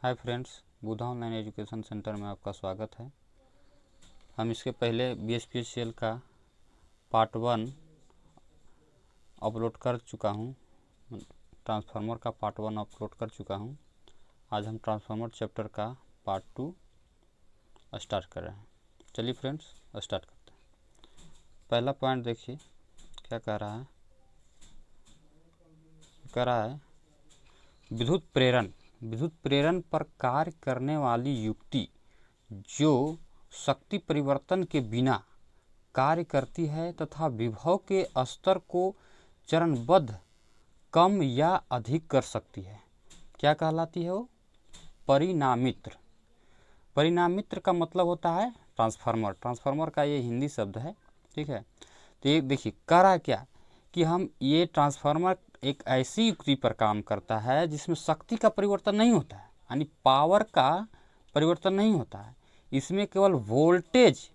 Hi friends, बुधा online education centre में आपका स्वागत है। हम इसके पहले BSPCL का पार्ट 1 अपलोड कर चुका हूँ, ट्रांसफार्मर का पार्ट 1 अपलोड कर चुका हूँ। आज हम ट्रांसफार्मर चैप्टर का पार्ट 2 स्टार्ट कर रहे हैं। चलिए फ्रेंड्स स्टार्ट करते हैं। पहला पॉइंट देखिए क्या कह रहा है। विद्युत प्रेरण पर कार्य करने वाली युक्ति जो शक्ति परिवर्तन के बिना कार्य करती है तथा विभव के स्तर को चरणबद्ध कम या अधिक कर सकती है, क्या कहलाती है वो? परिणामित्र। परिणामित्र का मतलब होता है ट्रांसफार्मर। ट्रांसफार्मर का ये हिंदी शब्द है, ठीक है। तो ये देखिए कर रहा क्या कि हम ये ट्रांसफार्मर एक ऐसी युक्ति पर काम करता है जिसमें शक्ति का परिवर्तन नहीं होता है, यानी पावर का परिवर्तन नहीं होता है। इसमें केवल वोल्टेज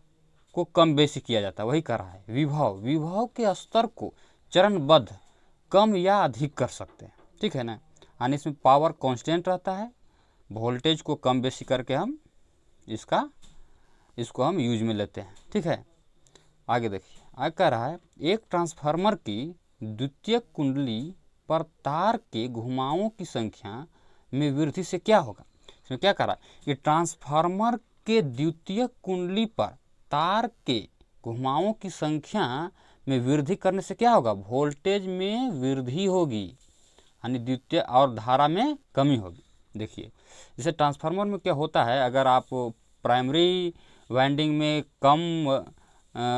को कम बेसी किया जाता है, वही कर रहा है। विभव के स्तर को चरणबद्ध कम या अधिक कर सकते हैं, ठीक है ना। यानी इसमें पावर कांस्टेंट रहता है, वोल्टेज को कम बेसी करके हम इसको हम यूज में लेते हैं, ठीक है। आगे देखिए, आगे कह रहा है एक ट्रांसफार्मर की द्वितीयक कुंडली पर तार के घुमावों की संख्या में वृद्धि से क्या होगा। इसमें क्या कह रहा है कि ट्रांसफार्मर के द्वितीयक कुंडली पर तार के घुमावों की संख्या में वृद्धि करने से क्या होगा? वोल्टेज में वृद्धि होगी, यानी द्वितीय और धारा में कमी होगी। देखिए जैसे ट्रांसफार्मर में क्या होता है, अगर आप प्राइमरी वाइंडिंग में कम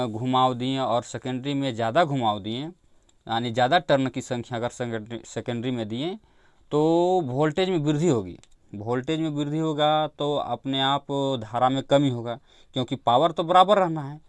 घुमाव दिए और सेकेंडरी में ज़्यादा घुमाव दिए, यानी ज़्यादा टर्न की संख्या अगर सेकेंडरी में दिए तो वोल्टेज में वृद्धि होगी। वोल्टेज में वृद्धि होगा तो अपने आप धारा में कमी होगा, क्योंकि पावर तो बराबर रहना है।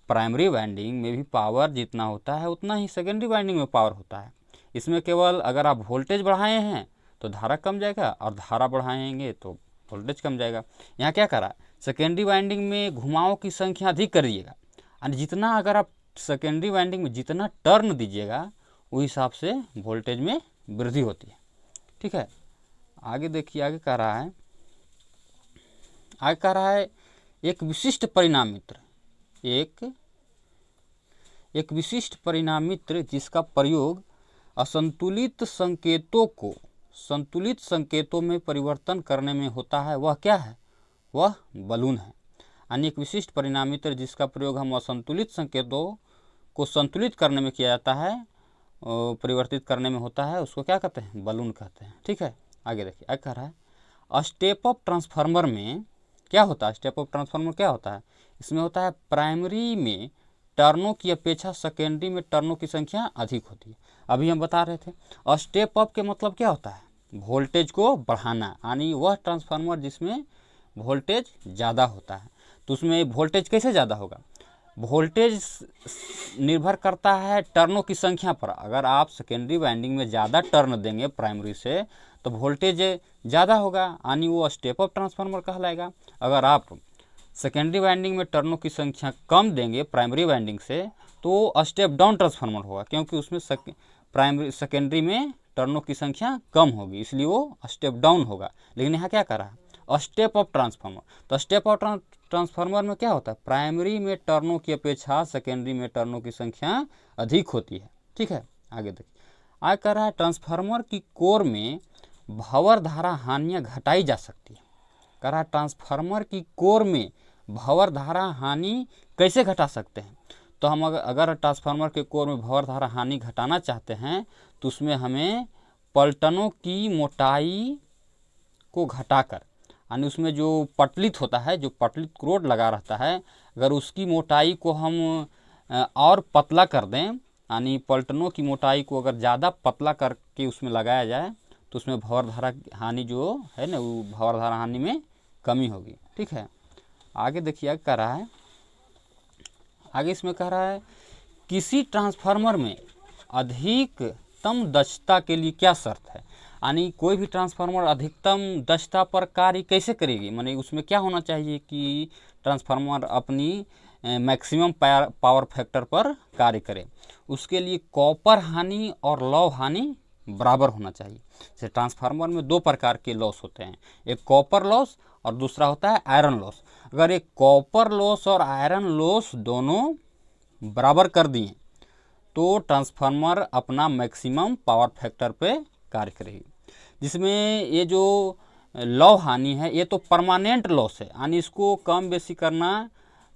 प्राइमरी वाइंडिंग में भी पावर जितना होता है उतना ही सेकेंडरी वाइंडिंग में पावर होता है। इसमें केवल अगर आप वोल्टेज बढ़ाए हैं तो धारा कम जाएगा, और धारा बढ़ाएंगे तो वोल्टेज कम जाएगा। यहाँ क्या करा, सेकेंडरी वाइंडिंग में घुमावों की संख्या अधिक करिएगा, और जितना अगर आप सेकेंडरी वाइंडिंग में जितना टर्न दीजिएगा उस हिसाब से वोल्टेज में वृद्धि होती है, ठीक है। आगे देखिए, आगे कह रहा है एक विशिष्ट परिणामित्र जिसका प्रयोग असंतुलित संकेतों को संतुलित संकेतों में परिवर्तन करने में होता है, वह क्या है? वह बलून है। यानी एक विशिष्ट परिणामित्र जिसका प्रयोग हम असंतुलित संकेतों को संतुलित करने में किया जाता है, परिवर्तित करने में होता है, उसको क्या कहते हैं? बलून कहते हैं, ठीक है। आगे देखिए, आगे कह रहा है स्टेप अप ट्रांसफार्मर में क्या होता है? स्टेप अप ट्रांसफार्मर क्या होता है? इसमें होता है प्राइमरी में टर्नों की अपेक्षा सेकेंडरी में टर्नों की संख्या अधिक होती है। अभी हम बता रहे थे स्टेप अप के मतलब क्या होता है? वोल्टेज को बढ़ाना, यानी वह ट्रांसफार्मर जिसमें वोल्टेज ज़्यादा होता है। तो उसमें वोल्टेज कैसे ज़्यादा होगा? वोल्टेज निर्भर करता है टर्नों की संख्या पर। अगर आप सेकेंडरी वाइंडिंग में ज़्यादा टर्न देंगे प्राइमरी से तो वोल्टेज ज़्यादा होगा, यानी वो स्टेप अप ट्रांसफार्मर कहलाएगा। अगर आप सेकेंडरी वाइंडिंग में टर्नों की संख्या कम देंगे प्राइमरी वाइंडिंग से तो स्टेप डाउन ट्रांसफार्मर होगा, क्योंकि उसमें सेकेंडरी में टर्नों की संख्या कम होगी, इसलिए वो स्टेप डाउन होगा। लेकिन यहाँ क्या कर रहा है? Step up transformer. तो स्टेप अप ट्रांसफार्मर में क्या होता है? प्राइमरी में टर्नों की अपेक्षा सेकेंडरी में टर्नों की संख्या अधिक होती है, ठीक है। आगे देखिए, आगे कह रहा है ट्रांसफार्मर की कोर में भंवर धारा हानियाँ घटाई जा सकती है। कह रहा है ट्रांसफार्मर की कोर में भंवर धारा हानि कैसे घटा सकते हैं? तो हम अगर ट्रांसफार्मर के कोर में भंवर धारा हानि घटाना चाहते हैं तो उसमें हमें पलटनों की मोटाई को घटाकर, यानी उसमें जो पटलित होता है, जो पटलित क्रोड लगा रहता है, अगर उसकी मोटाई को हम और पतला कर दें, यानी पलटनों की मोटाई को अगर ज़्यादा पतला करके उसमें लगाया जाए तो उसमें भंवर धारा हानि जो है ना, वो भंवर धारा हानि में कमी होगी, ठीक है। आगे देखिए, आगे कह रहा है, आगे इसमें कह रहा है किसी ट्रांसफार्मर में अधिकतम दक्षता के लिए क्या शर्त है? यानी कोई भी ट्रांसफार्मर अधिकतम दक्षता पर कार्य कैसे करेगी? माने उसमें क्या होना चाहिए कि ट्रांसफार्मर अपनी मैक्सिमम पावर फैक्टर पर कार्य करे। उसके लिए कॉपर हानि और लौह हानि बराबर होना चाहिए। जैसे ट्रांसफार्मर में दो प्रकार के लॉस होते हैं, एक कॉपर लॉस और दूसरा होता है आयरन लॉस। अगर एक कॉपर लॉस और आयरन लॉस दोनों बराबर कर दिए तो ट्रांसफार्मर अपना मैक्सिमम पावर फैक्टर पे कार्य करेगी। जिसमें ये जो लौ हानि है ये तो परमानेंट लॉस है, यानी इसको कम बेसी करना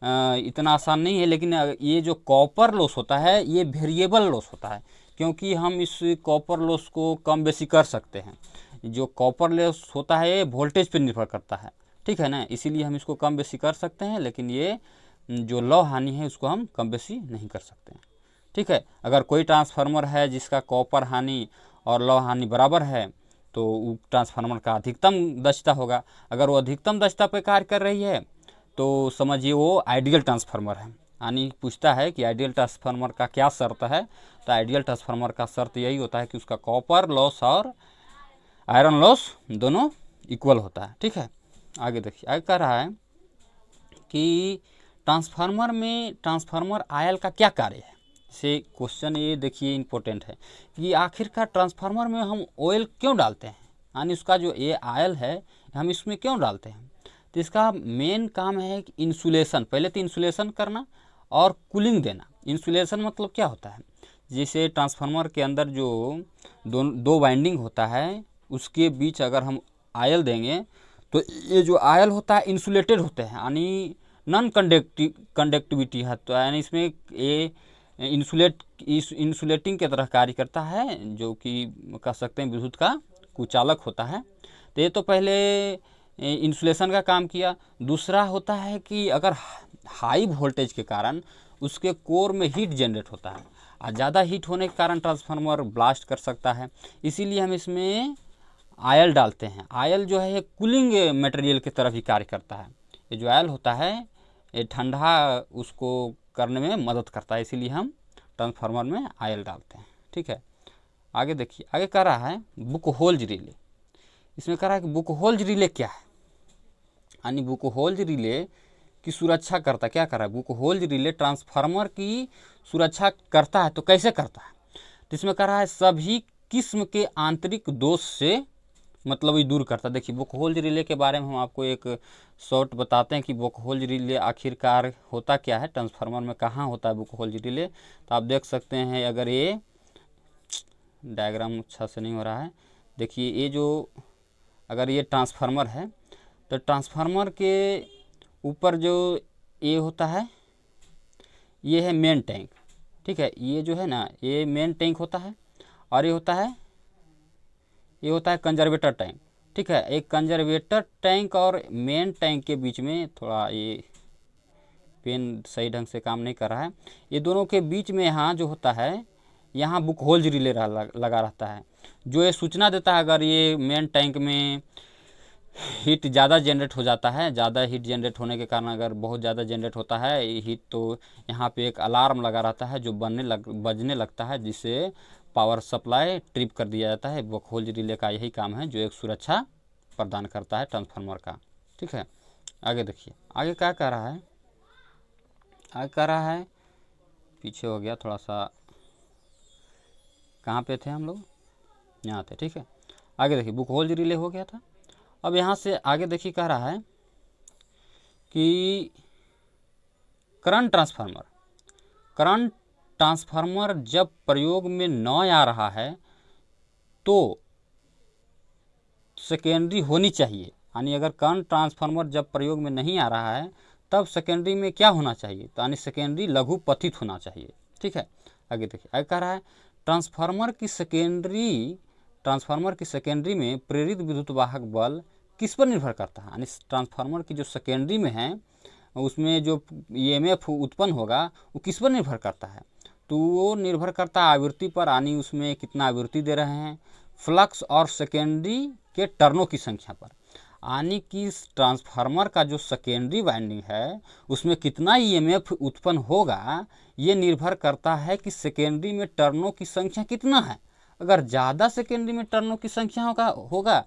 इतना आसान नहीं है। लेकिन ये जो कॉपर लॉस होता है ये वेरिएबल लॉस होता है, क्योंकि हम इस कॉपर लॉस को कम बेसी कर सकते हैं। जो कॉपर लॉस होता है ये वोल्टेज पर निर्भर करता है, ठीक है ना, इसीलिए हम इसको कम बेसी कर सकते हैं। लेकिन ये जो लौ हानि है उसको हम कम बेसी नहीं कर सकते हैं, ठीक है। अगर कोई ट्रांसफार्मर है जिसका कॉपर हानि और लौ हानि बराबर है तो वो ट्रांसफार्मर का अधिकतम दक्षता होगा। अगर वो अधिकतम दक्षता पर कार्य कर रही है तो समझिए वो आइडियल ट्रांसफार्मर है। यानी पूछता है कि आइडियल ट्रांसफार्मर का क्या शर्त है, तो आइडियल ट्रांसफार्मर का शर्त यही होता है कि उसका कॉपर लॉस और आयरन लॉस दोनों इक्वल होता है, ठीक है। आगे देखिए, आगे कह रहा है कि ट्रांसफार्मर में ट्रांसफार्मर आयल का क्या कार्य है। से क्वेश्चन ये देखिए इम्पोर्टेंट है कि आखिरकार ट्रांसफार्मर में हम ऑयल क्यों डालते हैं, यानी उसका जो ये आयल है हम इसमें क्यों डालते हैं। तो इसका मेन काम है कि इंसुलेशन, पहले तो इंसुलेशन करना और कूलिंग देना। इंसुलेशन मतलब क्या होता है, जैसे ट्रांसफार्मर के अंदर जो दो वाइंडिंग होता है उसके बीच अगर हम आयल देंगे तो ये जो आयल होता है इंसुलेटेड होते हैं, यानी नॉन कंडक्टिविटी है, तो यानी इसमें ये इंसुलेटिंग की तरह कार्य करता है, जो कि कह सकते हैं विद्युत का कुचालक होता है। तो ये तो पहले इंसुलेशन का काम किया। दूसरा होता है कि अगर हाई वोल्टेज के कारण उसके कोर में हीट जनरेट होता है और ज़्यादा हीट होने के कारण ट्रांसफार्मर ब्लास्ट कर सकता है, इसीलिए हम इसमें आयल डालते हैं। आयल जो है ये कूलिंग मटेरियल की तरह भी कार्य करता है। ये जो आयल होता है ये ठंडा उसको करने में मदद करता है, इसीलिए हम ट्रांसफार्मर में आयल डालते हैं, ठीक है। आगे देखिए, आगे कह रहा है बुक होल्ज रिले। इसमें कह रहा है कि बुक होल्ज रिले क्या है, यानी बुक होल्ज रिले की सुरक्षा करता क्या कर रहा है। बुक होल्ज रिले ट्रांसफार्मर की सुरक्षा करता है, तो कैसे करता है। तो इसमें कह रहा है सभी किस्म के आंतरिक दोष से मतलब ये दूर करता है। देखिए बुक होल्ज रिले के बारे में हम आपको एक शॉर्ट बताते हैं कि बुक होल्ज रिले आखिरकार होता क्या है, ट्रांसफार्मर में कहाँ होता है बुक होल्ज रिले। तो आप देख सकते हैं, अगर ये डायग्राम अच्छा से नहीं हो रहा है, देखिए ये जो अगर ये ट्रांसफार्मर है तो ट्रांसफार्मर के ऊपर जो ये होता है ये है मेन टैंक, ठीक है। ये जो है ना ये मेन टैंक होता है और ये होता है कंजर्वेटर टैंक, ठीक है। एक कंजर्वेटर टैंक और मेन टैंक के बीच में, थोड़ा ये पेन सही ढंग से काम नहीं कर रहा है, ये दोनों के बीच में यहाँ जो होता है यहाँ बुक होल्ज रिले लगा रहता है, जो ये सूचना देता है अगर ये मेन टैंक में हीट ज़्यादा जनरेट हो जाता है। ज़्यादा हीट जनरेट होने के कारण अगर बहुत ज़्यादा जनरेट होता है हीट, तो यहाँ पे एक अलार्म लगा रहता है जो बजने लगता है, जिससे पावर सप्लाई ट्रिप कर दिया जाता है। बुक होल्ज रिले का यही काम है, जो एक सुरक्षा प्रदान करता है ट्रांसफार्मर का, ठीक है। आगे देखिए, आगे क्या कह रहा है, आगे कह रहा है, पीछे हो गया थोड़ा सा, कहाँ पे थे हम लोग, यहाँ थे, ठीक है। आगे देखिए बुक होल्ज रिले हो गया था। अब यहाँ से आगे देखिए कह रहा है कि करंट ट्रांसफार्मर जब प्रयोग में न आ रहा है तो सेकेंडरी होनी चाहिए, यानी अगर करंट ट्रांसफार्मर जब प्रयोग में नहीं आ रहा है तब सेकेंडरी में क्या होना चाहिए, तो यानी सेकेंडरी लघु पतित होना चाहिए, ठीक है। आगे देखिए, आगे कह रहा है ट्रांसफार्मर की सेकेंडरी में प्रेरित विद्युत वाहक बल किस पर निर्भर करता है, यानी ट्रांसफार्मर की जो सेकेंडरी में है उसमें जो ईएमएफ उत्पन्न होगा वो किस पर निर्भर करता है, तो वो निर्भर करता है आवृत्ति पर, यानी उसमें कितना आवृत्ति दे रहे हैं, फ्लक्स और सेकेंडरी के टर्नों की संख्या पर, यानी कि ट्रांसफार्मर का जो सेकेंडरी वाइंडिंग है उसमें कितना ईएमएफ उत्पन्न होगा ये निर्भर करता है कि सेकेंडरी में टर्नों की संख्या कितना है। अगर ज़्यादा सेकेंडरी में टर्नों की संख्या होगा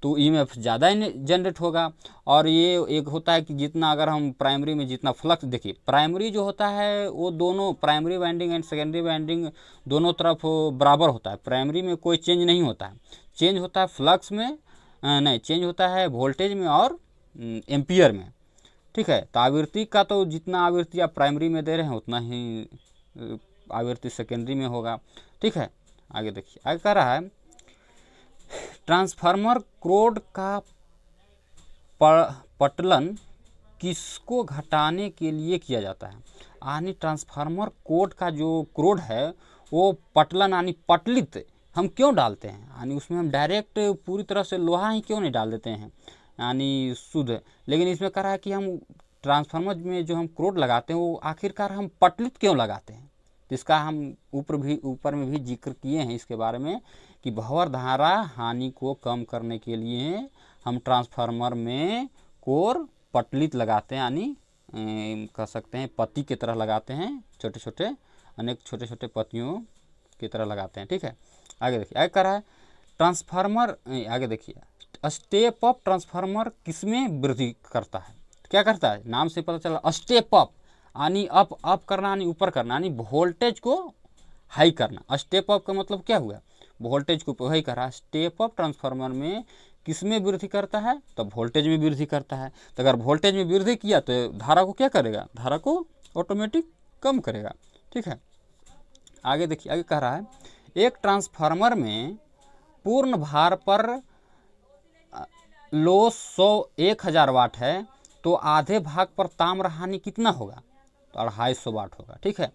तो ईएमएफ ज़्यादा जनरेट होगा। और ये एक होता है कि जितना अगर हम प्राइमरी में जितना फ्लक्स, देखिए प्राइमरी जो होता है वो दोनों primary winding and secondary winding दोनों तरफ बराबर होता है। प्राइमरी में कोई चेंज नहीं होता है, चेंज होता है फ्लक्स में, नहीं चेंज होता है वोल्टेज में और एम्पियर में, ठीक है। तो आवृत्ति का तो जितना आवृत्ति आप प्राइमरी में दे रहे हैं उतना ही आवृत्ति सेकेंडरी में होगा, ठीक है। आगे देखिए, आगे कह रहा है ट्रांसफार्मर क्रोड का पटलन किसको घटाने के लिए किया जाता है। यानी ट्रांसफार्मर कोड का जो क्रोड है वो पटलन यानी पटलित हम क्यों डालते हैं, यानी उसमें हम डायरेक्ट पूरी तरह से लोहा ही क्यों नहीं डाल देते हैं, यानी शुद्ध। लेकिन इसमें कह रहा है कि हम ट्रांसफार्मर में जो हम क्रोड लगाते हैं वो आखिरकार हम पटलित क्यों लगाते हैं। इसका हम ऊपर में भी जिक्र किए हैं इसके बारे में कि भंवर धारा हानि को कम करने के लिए हम ट्रांसफार्मर में कोर पटलित लगाते हैं, यानी कह सकते हैं पत्ती की तरह लगाते हैं, छोटे छोटे अनेक छोटे छोटे पत्तियों की तरह लगाते हैं, ठीक है। आगे देखिए, आगे कह रहा है ट्रांसफार्मर, आगे देखिए स्टेप अप ट्रांसफार्मर किसमें वृद्धि करता है, क्या करता है, नाम से पता चला स्टेप अप यानी अप करना यानी ऊपर करना, यानी वोल्टेज को हाई करना। स्टेप अप का मतलब क्या हुआ, वोल्टेज को हाई करा। स्टेप अप ट्रांसफार्मर में किसमें वृद्धि करता है, तो वोल्टेज में वृद्धि करता है। तो अगर वोल्टेज में वृद्धि किया तो धारा को क्या करेगा, धारा को ऑटोमेटिक कम करेगा, ठीक है। आगे देखिए, आगे कह रहा है एक ट्रांसफार्मर में पूर्ण भार पर लोड 1000 वाट है तो आधे भाग पर ताम्र हानि कितना होगा, तो 250 वाट होगा, ठीक है।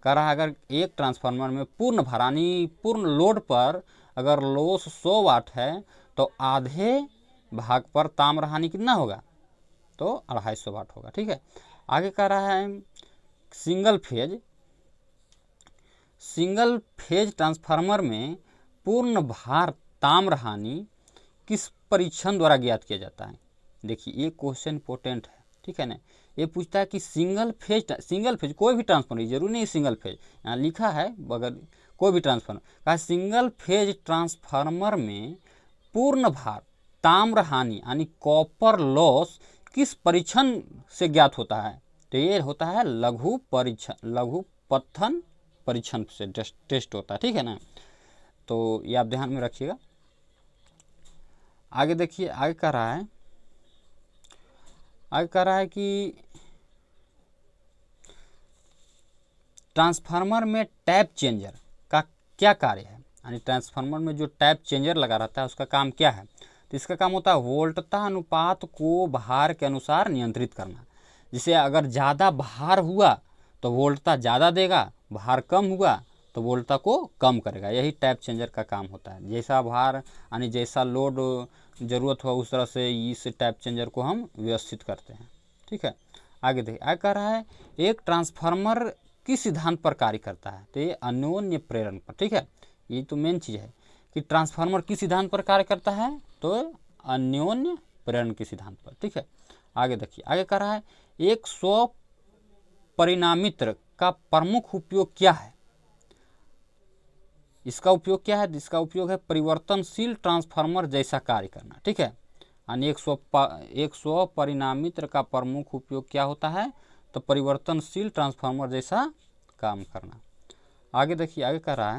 कह रहा है अगर एक ट्रांसफार्मर में पूर्ण भार यानी पूर्ण लोड पर अगर लोड 100 वाट है तो आधे भाग पर ताम्र हानि कितना होगा, तो 250 वाट होगा, ठीक है। आगे कह रहा है सिंगल फेज ट्रांसफार्मर में पूर्ण भार ताम्र हानि किस परीक्षण द्वारा ज्ञात किया जाता है। देखिए ये क्वेश्चन इंपॉर्टेंट है, ठीक है ना। ये पूछता है कि सिंगल फेज कोई भी ट्रांसफार्मर, जरूरी नहीं सिंगल फेज, यहाँ लिखा है अगर कोई भी ट्रांसफार्मर का सिंगल फेज ट्रांसफार्मर में पूर्ण भार ताम्र हानि यानी कॉपर लॉस किस परीक्षण से ज्ञात होता है, तो ये होता है लघु पत्थन परीक्षण से टेस्ट होता है, ठीक है ना। तो ये आप ध्यान में रखिएगा। आगे देखिए, आगे कह रहा है कि ट्रांसफार्मर में टैप चेंजर का क्या कार्य है, यानी ट्रांसफार्मर में जो टैप चेंजर लगा रहता है उसका काम क्या है, तो इसका काम होता है वोल्टता अनुपात को भार के अनुसार नियंत्रित करना। जिसे अगर ज़्यादा भार हुआ तो वोल्टता ज़्यादा देगा, भार कम हुआ तो वोल्टता को कम करेगा। यही टैप चेंजर का काम होता है। जैसा भार यानी जैसा लोड ज़रूरत हो उस तरह से इस टैप चेंजर को हम व्यवस्थित करते हैं, ठीक है। आगे देखिए, आगे कह रहा है एक ट्रांसफार्मर किस सिद्धांत पर कार्य करता है, तो ये अन्योन्य प्रेरण पर, ठीक है। ये तो मेन चीज़ है कि ट्रांसफार्मर किस सिद्धांत पर कार्य करता है, तो अन्योन्य प्रेरण के सिद्धांत पर, ठीक है। आगे देखिए, आगे कह रहा है एक स्व परिणामित्र का प्रमुख उपयोग क्या है। इसका उपयोग क्या है, इसका उपयोग है परिवर्तनशील ट्रांसफार्मर जैसा कार्य करना, ठीक है। यानी एक स्व परिणामित्र का प्रमुख उपयोग क्या होता है, तो परिवर्तनशील ट्रांसफार्मर जैसा काम करना। आगे देखिए, आगे कह रहा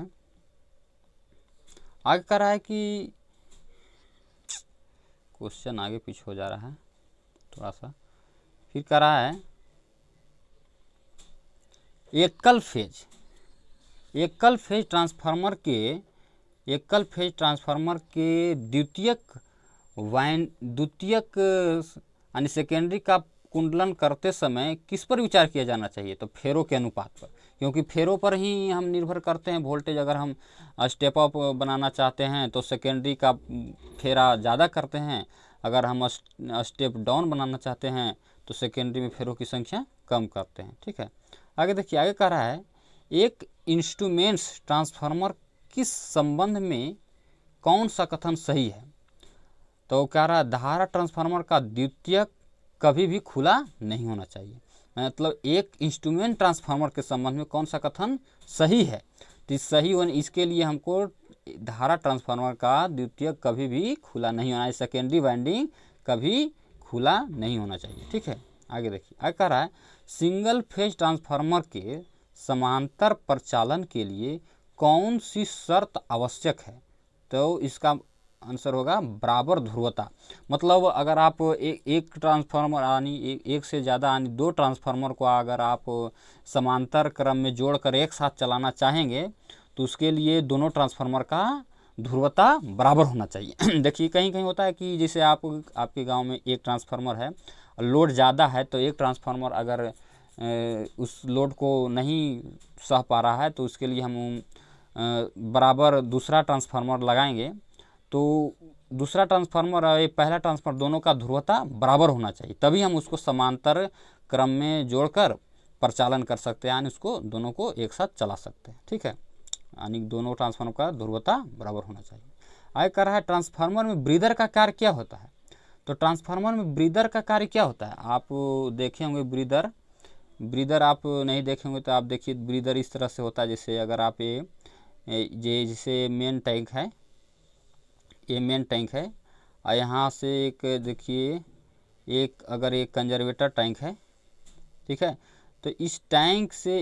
है कि क्वेश्चन आगे पीछे हो जा रहा है थोड़ा सा। फिर कह रहा है एकल फेज ट्रांसफार्मर के द्वितीयक यानी सेकेंडरी का कुंडलन करते समय किस पर विचार किया जाना चाहिए, तो फेरो के अनुपात पर, क्योंकि फेरो पर ही हम निर्भर करते हैं वोल्टेज। अगर हम स्टेप अप बनाना चाहते हैं तो सेकेंडरी का फेरा ज़्यादा करते हैं, अगर हम स्टेप डाउन बनाना चाहते हैं तो सेकेंडरी में फेरो की संख्या कम करते हैं, ठीक है। आगे देखिए, आगे कह रहा है एक इंस्ट्रूमेंट्स ट्रांसफार्मर किस संबंध में कौन सा कथन सही है, तो कह रहा है धारा ट्रांसफार्मर का द्वितीयक कभी भी खुला नहीं होना चाहिए। मतलब एक इंस्ट्रूमेंट ट्रांसफार्मर के संबंध में कौन सा कथन सही है, तो सही होने इसके लिए हमको धारा ट्रांसफार्मर का द्वितीयक कभी भी खुला नहीं होना चाहिए, सेकेंडरी वाइंडिंग कभी खुला नहीं होना चाहिए। ठीक है, आगे देखिए, आगे कह रहा है सिंगल फेज ट्रांसफार्मर के समांतर प्रचालन के लिए कौन सी शर्त आवश्यक है? तो इसका आंसर होगा बराबर ध्रुवता। मतलब अगर आप एक ट्रांसफार्मर यानी एक से ज़्यादा यानी दो ट्रांसफार्मर को अगर आप समांतर क्रम में जोड़कर एक साथ चलाना चाहेंगे तो उसके लिए दोनों ट्रांसफार्मर का ध्रुवता बराबर होना चाहिए। देखिए कहीं कहीं होता है कि जैसे आपके गांव में एक ट्रांसफार्मर है, लोड ज़्यादा है, तो एक ट्रांसफार्मर अगर उस लोड को नहीं सह पा रहा है तो उसके लिए हम बराबर दूसरा ट्रांसफार्मर लगाएंगे। तो दूसरा ट्रांसफार्मर और पहला ट्रांसफार्मर दोनों का ध्रुवता बराबर होना चाहिए, तभी हम उसको समांतर क्रम में जोड़कर प्रचालन कर सकते हैं, यानी उसको दोनों को एक साथ चला सकते हैं। ठीक है, यानी दोनों ट्रांसफार्मर का ध्रुवता बराबर होना चाहिए। आगे कह रहा है ट्रांसफार्मर में ब्रीदर का कार्य क्या होता है? तो ट्रांसफार्मर में ब्रीदर का कार्य क्या होता है? आप देखे होंगे ब्रीदर आप नहीं देखे होंगे तो आप देखिए, ब्रीदर इस तरह से होता है जैसे अगर आप ये जैसे मेन टैंक है, ये मेन टैंक है और यहाँ से एक देखिए अगर एक कंजर्वेटर टैंक है, ठीक है, तो इस टैंक से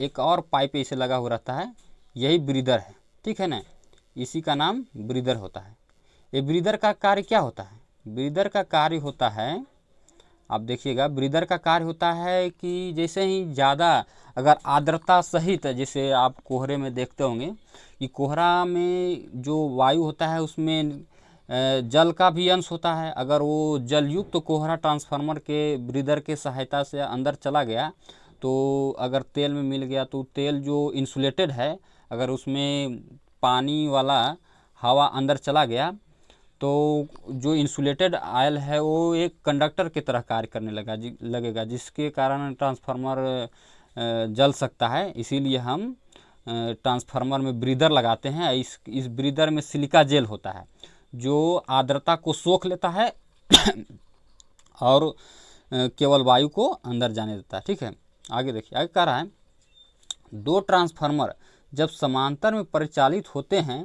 एक और पाइप इसे लगा हुआ रहता है, यही ब्रीदर है। ठीक है ना, इसी का नाम ब्रीदर होता है। ये ब्रीदर का कार्य क्या होता है? ब्रीदर का कार्य होता है, आप देखिएगा, ब्रीदर का कार्य होता है कि जैसे ही ज़्यादा अगर आर्द्रता सहित, जैसे आप कोहरे में देखते होंगे कि कोहरा में जो वायु होता है उसमें जल का भी अंश होता है, अगर वो जलयुक्त तो कोहरा ट्रांसफार्मर के ब्रीदर के सहायता से अंदर चला गया तो अगर तेल में मिल गया तो तेल जो इंसुलेटेड है, अगर उसमें पानी वाला हवा अंदर चला गया तो जो इंसुलेटेड आयल है वो एक कंडक्टर की तरह कार्य करने लगेगा, जिसके कारण ट्रांसफार्मर जल सकता है। इसीलिए हम ट्रांसफार्मर में ब्रीदर लगाते हैं। इस ब्रीदर में सिलिका जेल होता है जो आर्द्रता को सोख लेता है और केवल वायु को अंदर जाने देता है। ठीक है, आगे देखिए, आगे कह रहा है दो ट्रांसफार्मर जब समांतर में परिचालित होते हैं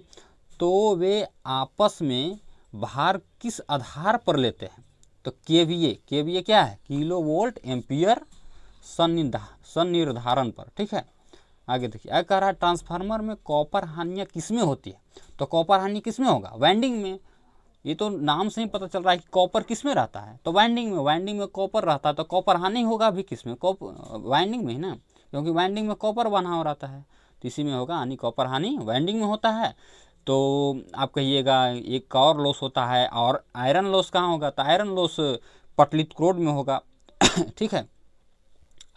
तो वे आपस में भार किस आधार पर लेते हैं? तो केवीए क्या है? किलो वोल्ट एम्पियर सन्निर्धारण पर। ठीक है, आगे देखिए, आगे कह रहा है ट्रांसफार्मर में कॉपर हानियाँ किसमें होती है? तो कॉपर हानि किसमें होगा? वाइंडिंग में। ये तो नाम से ही पता चल रहा है कि कॉपर किसमें रहता है, तो वाइंडिंग में कॉपर रहता है, तो कॉपर हानि होगा भी किसमें? वाइंडिंग में ही ना, क्योंकि वाइंडिंग में कॉपर बना हुआ रहता है, तो इसी में होगा, यानी कॉपर हानि वाइंडिंग में होता है। तो आप कहिएगा एक और लॉस होता है, और आयरन लॉस कहाँ होगा? तो आयरन लॉस पटलित क्रोड में होगा। ठीक है,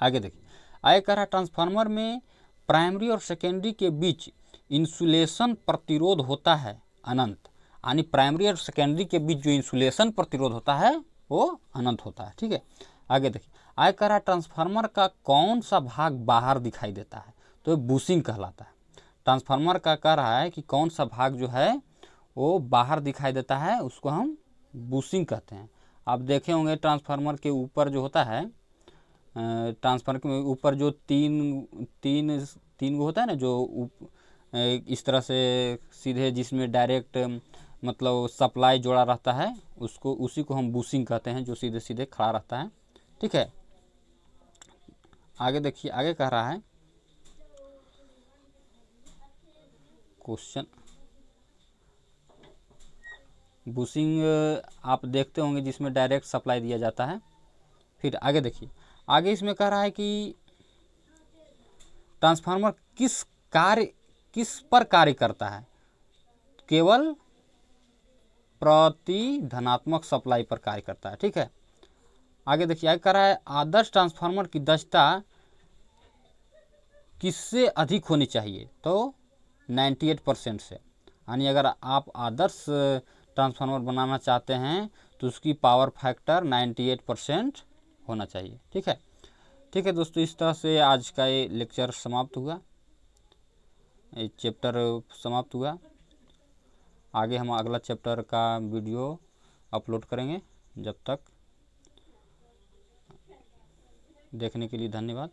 आगे देखिए, आगे कह रहा है ट्रांसफार्मर में प्राइमरी और सेकेंडरी के बीच इंसुलेशन प्रतिरोध होता है अनंत, यानी प्राइमरी और सेकेंडरी के बीच जो इंसुलेशन प्रतिरोध होता है वो अनंत होता है। ठीक है, आगे देखिए, आगे कह रहा है ट्रांसफार्मर का कौन सा भाग बाहर दिखाई देता है? तो बूसिंग कहलाता है। ट्रांसफार्मर का कह रहा है कि कौन सा भाग जो है वो बाहर दिखाई देता है, उसको हम बूसिंग कहते हैं। आप देखे होंगे ट्रांसफार्मर के ऊपर जो होता है, ट्रांसफार्मर के ऊपर जो तीन वो होता है ना, जो इस तरह से सीधे जिसमें डायरेक्ट मतलब सप्लाई जोड़ा रहता है, उसी को हम बूसिंग कहते हैं, जो सीधे सीधे खड़ा रहता है। ठीक है, आगे देखिए, आगे कह रहा है क्वेश्चन, बूसिंग आप देखते होंगे जिसमें डायरेक्ट सप्लाई दिया जाता है। फिर आगे देखिए, आगे इसमें कह रहा है कि ट्रांसफार्मर किस पर कार्य करता है? केवल प्रति धनात्मक सप्लाई पर कार्य करता है। ठीक है, आगे देखिए, आगे कह रहा है आदर्श ट्रांसफार्मर की दक्षता किससे अधिक होनी चाहिए? तो 98% से, यानी अगर आप आदर्श ट्रांसफार्मर बनाना चाहते हैं तो उसकी पावर फैक्टर 98% होना चाहिए। ठीक है दोस्तों, इस तरह से आज का ये लेक्चर समाप्त हुआ, ये चैप्टर समाप्त हुआ। आगे हम अगला चैप्टर का वीडियो अपलोड करेंगे। जब तक देखने के लिए धन्यवाद।